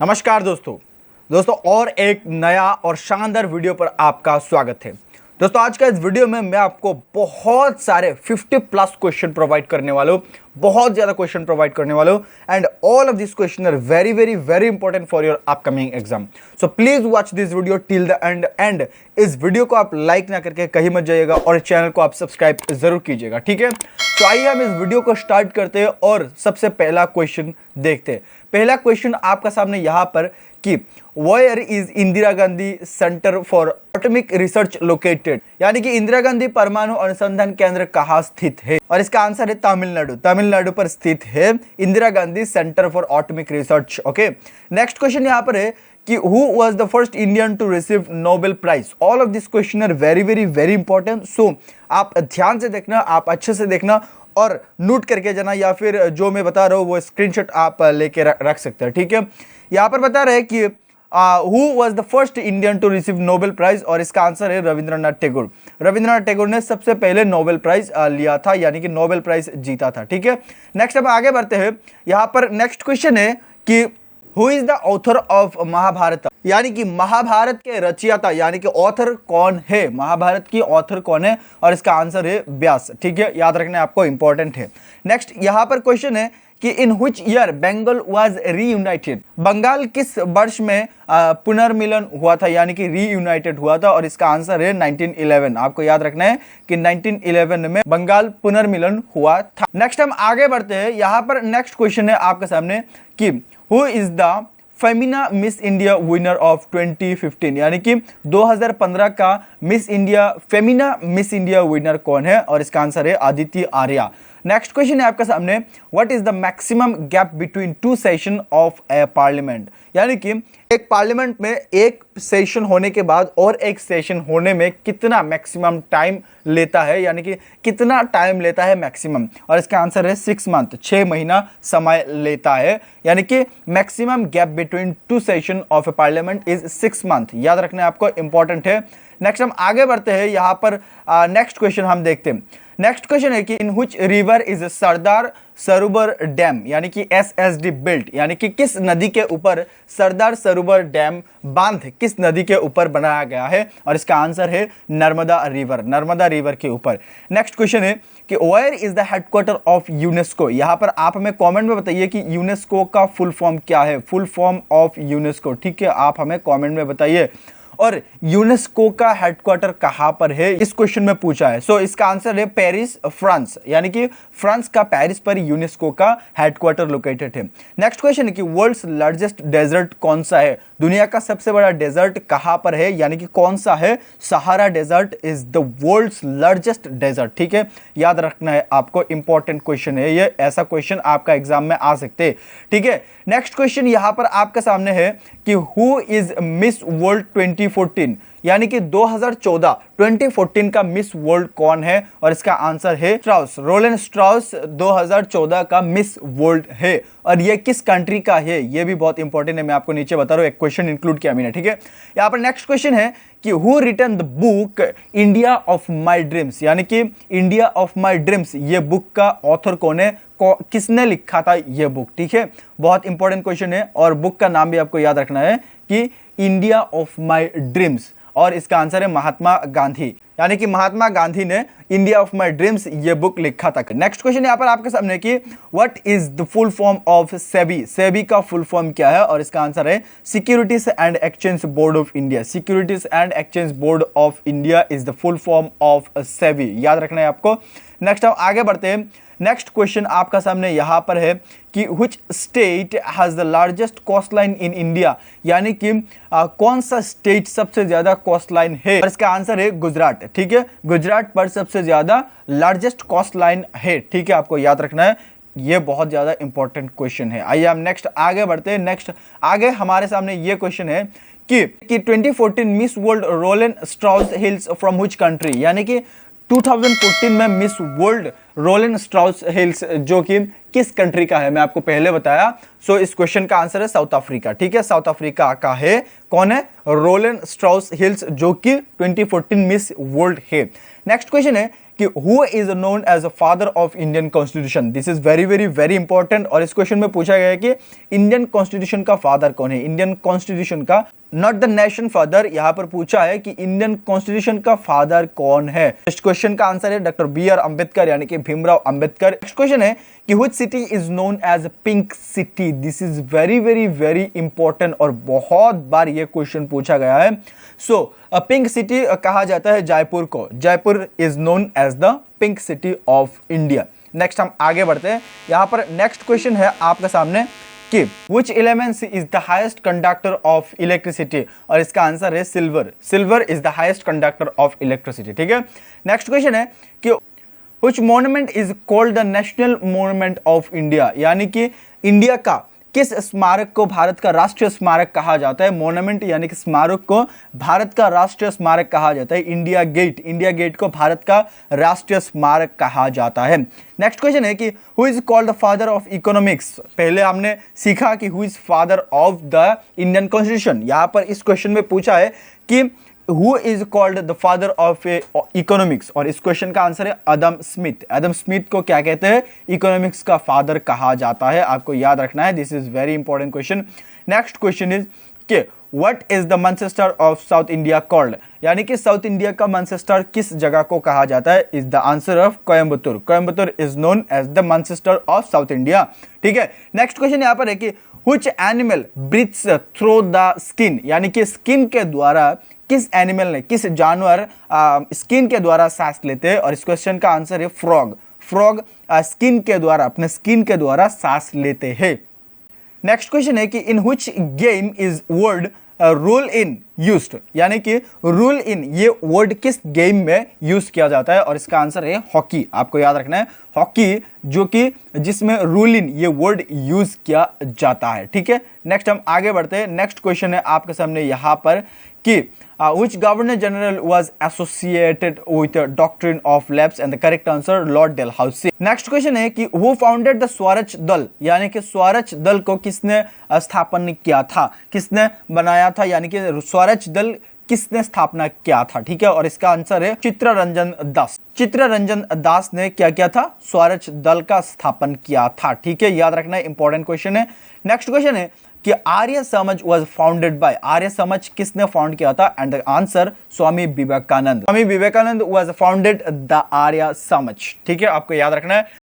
नमस्कार दोस्तों और एक नया और शानदार वीडियो पर आपका स्वागत है। दोस्तों आज का इस वीडियो में मैं आपको बहुत सारे 50+ क्वेश्चन प्रोवाइड करने वाला हूँ, बहुत ज़्यादा क्वेश्चन प्रोवाइड करने वाला हूँ and all of this question are very very very important for your upcoming exam. So please watch this video till the end इस वीडियो को आप लाइक ना करके कहीं मत जाइएगा और इस चैनल को आप सब्सक्राइब जरूर कीजिएगा, ठीक है। तो आइए हम इस वीडियो को स्टार्ट करते हैं और सबसे पहला क्वेश्चन देखते हैं। पहला क्वेश्चन आपका सामने यहाँ पर कि where is Indira Gandhi centre for atomic research located, यानी कि इंदिरा गांधी परमाणु अनुसंधान केंद्र कहाँ स्थित है, और इसका आंसर है तमिलनाडु पर स्थित है Indira Gandhi centre for atomic research. Okay, next question यहाँ पर है कि who was the first Indian to receive Nobel prize. All of this question are very very very important, so आप ध्यान से देखना, आप अच्छे से देखना और नोट करके जाना, या फिर जो मैं बता रहा हूँ वो स्क्रीनशॉट आप लेके रख सकते हैं, ठीक है। यहाँ पर बता रहे हैं कि who was the first Indian to receive Nobel prize, और इसका आंसर है रविंद्रनाथ टैगोर। रविंद्रनाथ टैगोर ने सबसे पहले नोबेल प्राइज लिया था, यानी कि नोबेल प्राइज जीता था, ठीक है। नेक्स्ट अब आगे बढ़ते हैं। यहाँ पर नेक्स्ट क्वेश्चन है कि who is the author of Mahabharat, यानी कि महाभारत के रचयिता, यानी कि ऑथर कौन है, महाभारत की ऑथर कौन है, और इसका आंसर है व्यास, ठीक है। याद रखना आपको इंपॉर्टेंट है। नेक्स्ट यहाँ पर क्वेश्चन है कि in which year Bengal was reunited, Bengal किस वर्ष में पुनर्मिलन हुआ था, यानी कि रीयूनाइटेड हुआ था, और इसका आंसर है 1911। आपको याद रखना है कि 1911 में बंगाल पुनर्मिलन हुआ था। नेक्स्ट हम आगे बढ़ते हैं। यहाँ पर नेक्स्ट क्वेश्चन है आपके सामने कि who is the Femina miss India winner of 2015, यानी कि 2015 का miss India Femina miss India winner कौन है, और इसका आंसर है आदिति आर्या। नेक्स्ट क्वेश्चन है आपके सामने what is the maximum gap between two session of A parliament, यानी कि एक पार्लियामेंट में एक सेशन होने के बाद और एक सेशन होने में कितना मैक्सिमम टाइम लेता है, यानी कि कितना टाइम लेता है मैक्सिमम, और इसका आंसर है 6 मंथ, 6 महीना समय लेता है, यानी कि maximum gap between two session of A parliament is 6 month. याद रखना आपको इंपॉर्टेंट है। नेक्स्ट हम आगे बढ़ते हैं। यहाँ पर नेक्स्ट क्वेश्चन हम देखते हैं। नेक्स्ट क्वेश्चन है कि in which river is Sardar Sarovar dam, यानी कि SSD बिल्ट, यानी कि किस नदी के ऊपर सरदार सरोवर डैम बांध किस नदी के ऊपर बनाया गया है, और इसका आंसर है नर्मदा रिवर के ऊपर। नेक्स्ट क्वेश्चन है कि where is the headquarter of UNESCO. यहाँ पर आप हमें कमेंट में बताइए कि यूनेस्को का फुल फॉर्म क्या है, फुल फॉर्म ऑफ यूनेस्को, ठीक है। आप हमें कमेंट में बताइए। और यूनेस्को का हेडक्वार्टर कहां पर है, इस क्वेश्चन में पूछा है। सो इसका आंसर है पेरिस, फ्रांस, यानी कि फ्रांस का पेरिस पर यूनेस्को का हेडक्वार्टर लोकेटेड है। नेक्स्ट क्वेश्चन है कि वर्ल्ड्स लार्जेस्ट डेजर्ट कौन सा है, दुनिया का सबसे बड़ा डेजर्ट कहां पर है, यानी कि कौन सा है, Sahara desert is the world's largest desert, ठीक है। याद रखना है आपको, इंपॉर्टेंट क्वेश्चन है ये, ऐसा क्वेश्चन आपका एग्जाम में आ सकते हैं, ठीक है। नेक्स्ट क्वेश्चन यहां पर आपके सामने है कि हु इज मिस वर्ल्ड 2014, यानी कि 2014 का मिस वर्ल्ड कौन है, और इसका आंसर है स्ट्राउस, रोलेन स्ट्राउस 2014 का मिस वर्ल्ड है, और ये किस कंट्री का है ये भी बहुत इंपॉर्टेंट है, मैं आपको नीचे बता रहा हूं, एक क्वेश्चन इंक्लूड किया मैंने, ठीक है। यहाँ पर नेक्स्ट क्वेश्चन है कि who written the book India of my dreams, यानी कि इंडिया ऑफ माई ड्रीम्स ये बुक का ऑथर कौन है, किसने लिखा था ये बुक, ठीक है। बहुत इंपॉर्टेंट क्वेश्चन है, और बुक का नाम भी आपको याद रखना है कि इंडिया ऑफ माई ड्रीम्स, और इसका आंसर है महात्मा गांधी, यानी कि महात्मा गांधी ने इंडिया ऑफ माई ड्रीम्स ये बुक लिखा था। नेक्स्ट क्वेश्चन यहाँ पर आपके सामने कि what is the full form of SEBI, SEBI का फुल फॉर्म क्या है, और इसका आंसर है securities and exchange board of India, securities and exchange board of India is the full form of SEBI. याद रखना है आपको। नेक्स्ट हम आगे बढ़ते हैं। नेक्स्ट क्वेश्चन आपका सामने यहाँ पर है कि which state has the largest coastline in India, यानी कि कौन सा स्टेट सबसे ज्यादा कोस्ट लाइन है, और इसका आंसर है गुजरात, ठीक है। गुजरात पर सबसे ज्यादा लार्जेस्ट कोस्ट लाइन है, ठीक है। आपको याद रखना है, ये बहुत ज्यादा इंपॉर्टेंट क्वेश्चन है। आइए हम नेक्स्ट आगे बढ़ते हैं। नेक्स्ट आगे हमारे सामने ये क्वेश्चन है कि 2014 miss World Rolene Strauss hills from which country, यानी कि 2014 में Miss World Rolene Strauss hills जो कि किस कंट्री का है, मैं आपको पहले बताया। सो इस क्वेश्चन का आंसर है साउथ अफ्रीका, ठीक है। साउथ अफ्रीका का है, कौन है, रोलेन स्ट्राउस हिल्स, जो कि 2014 मिस वर्ल्ड है। नेक्स्ट क्वेश्चन है कि who is known as a father of Indian constitution. This is very very very important और इस क्वेश्चन में पूछा गया है कि इंडियन कॉन्स्टिट्यूशन का फादर कौन है, इंडियन कॉन्स्टिट्यूशन का, नॉट द नेशन फादर, यहां पर पूछा है कि इंडियन कॉन्स्टिट्यूशन का फादर कौन है। नेक्स्ट क्वेश्चन का आंसर है डॉक्टर बी.आर. अंबेडकर यानी कि भीमराव अंबेडकर। नेक्स्ट क्वेश्चन है कि which city is known as pink city. This is very very very important और बहुत बार यह क्वेश्चन पूछा गया है। सो पिंक सिटी कहा जाता है जयपुर को, Jaipur is known as the pink city of India. Next हम आगे बढ़ते हैं, यहां पर नेक्स्ट क्वेश्चन है आपके सामने कि which element is the highest conductor of electricity, और इसका आंसर है silver. Silver is the highest conductor of electricity. ठीक है, नेक्स्ट क्वेश्चन है कि which monument is called the national monument of India, यानी कि इंडिया का किस स्मारक को भारत का राष्ट्रीय स्मारक कहा जाता है। मोन्यूमेंट यानी कि स्मारक को भारत का राष्ट्रीय स्मारक कहा जाता है। इंडिया गेट, इंडिया गेट को भारत का राष्ट्रीय स्मारक कहा जाता है। नेक्स्ट क्वेश्चन है कि who is called the father of economics. पहले हमने सीखा कि who is father of the Indian constitution, यहां पर इस क्वेश्चन में पूछा है कि Who is called the father of economics, और इस क्वेश्चन का आंसर है एडम स्मिथ। एडम स्मिथ को क्या कहते हैं, इकोनॉमिक्स का फादर कहा जाता है, आपको याद रखना है। This is very important question. Next question is कि what is the Manchester of South India called, यानी कि साउथ इंडिया का मैनचेस्टर किस जगह को कहा जाता है। Is the answer of Coimbatore. Coimbatore is known as the Manchester of South India. ठीक है, नेक्स्ट क्वेश्चन यहां पर है कि which animal breathes through the skin, यानी कि स्किन के द्वारा किस एनिमल ने, किस जानवर स्किन के द्वारा सांस लेते हैं, और इस क्वेश्चन का आंसर है फ्रॉग। फ्रॉग स्किन के द्वारा, अपने स्किन के द्वारा सांस लेते हैं। नेक्स्ट क्वेश्चन है कि in which game is word rule in used, यानी कि रूल इन ये वर्ड किस गेम में यूज किया जाता है, और इसका आंसर है हॉकी। आपको याद रखना है हॉकी, जो कि जिसमें रूल इन ये वर्ड यूज किया जाता है। ठीक है, नेक्स्ट हम आगे बढ़ते हैं। नेक्स्ट क्वेश्चन है आपके सामने यहां पर कि which governor general was associated with the doctrine of lapse, and the correct answer Lord Dalhousie। Next question है कि who founded the स्वराज दल, यानी कि स्वराज दल को किसने स्थापन किया था, किसने बनाया था, यानी कि स्वराज दल किसने स्थापना किया था। ठीक है, और इसका आंसर है चित्तरंजन दास। चित्तरंजन दास ने क्या किया था, स्वराज दल का स्थापन किया था। ठीक है, याद रखना, इंपॉर्टेंट क्वेश्चन है। नेक्स्ट क्वेश्चन है कि Arya Samaj was founded by, Arya Samaj किसने फाउंड किया था, and the answer Swami Vivekanand. Swami Vivekanand was founded the Arya Samaj. ठीक है, आपको याद रखना है।